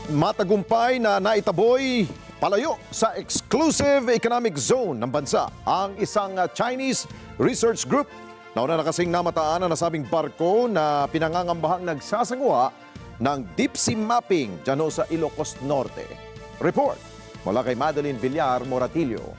Matagumpay na naitaboy palayo sa exclusive economic zone ng bansa ang isang Chinese research group. Nauna na kasing namataan ang nasabing barko na pinangangambahang nagsasagawa ng deep sea mapping dyan sa Ilocos Norte. Report mula kay Madeline Villar Moratillo.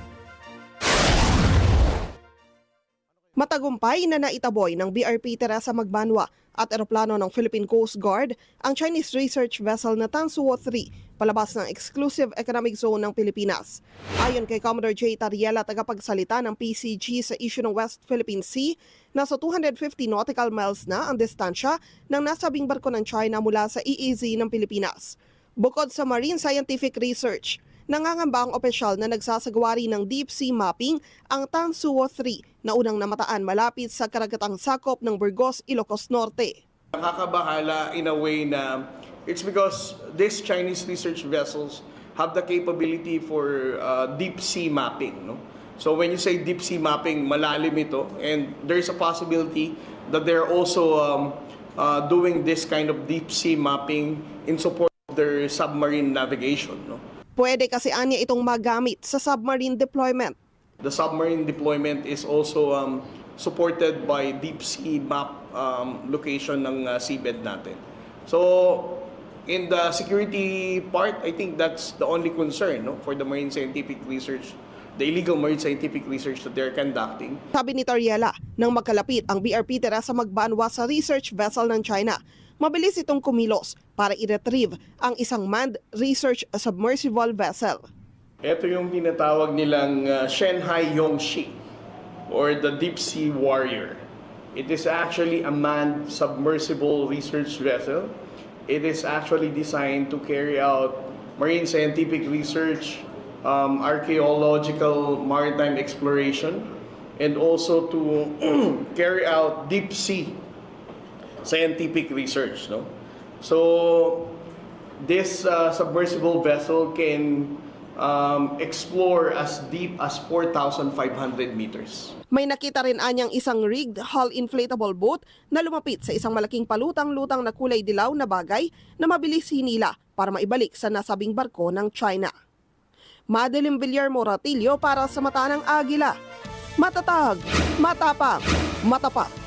Matagumpay na naitaboy ng BRP Teresa Magbanwa at eroplano ng Philippine Coast Guard ang Chinese research vessel na Tansuo 3 palabas ng exclusive economic zone ng Pilipinas. Ayon kay Commodore J. Tariela, tagapagsalita ng PCG sa issue ng West Philippine Sea, nasa 250 nautical miles na ang distansya ng nasabing barko ng China mula sa EEZ ng Pilipinas. Bukod sa marine scientific research, nangangamba ang opisyal na nagsasagawa rin ng deep sea mapping ang Tansuo 3 na unang namataan malapit sa karagatang sakop ng Burgos, Ilocos Norte. Nakakabahala in a way na it's because these Chinese research vessels have the capability for deep sea mapping. No? So when you say deep sea mapping, malalim ito, and there's a possibility that they're also doing this kind of deep sea mapping in support of their submarine navigation. No? Pwede kasi anya itong magamit sa submarine deployment. The submarine deployment is also supported by deep sea map location ng seabed natin. So in the security part, I think that's the only concern, no, for the marine scientific research, the illegal marine scientific research that they're conducting. Sabi ni Tariela, nang magkalapit ang BRP Teresa Magbanwa sa research vessel ng China, mabilis itong kumilos para i-retrieve ang isang manned research submersible vessel. Ito yung tinatawag nilang Shanghai Yongxi or the Deep Sea Warrior. It is actually a manned submersible research vessel. It is actually designed to carry out marine scientific research, archaeological maritime exploration, and also to carry out deep sea scientific research. No? So this submersible vessel can explore as deep as 4,500 meters. May nakita rin anyang isang rigged hull inflatable boat na lumapit sa isang malaking palutang-lutang na kulay dilaw na bagay na mabilis hinila para maibalik sa nasabing barko ng China. Madeline Villar Moratillo para sa Mata ng Agila. Matatag, matapang, matapat.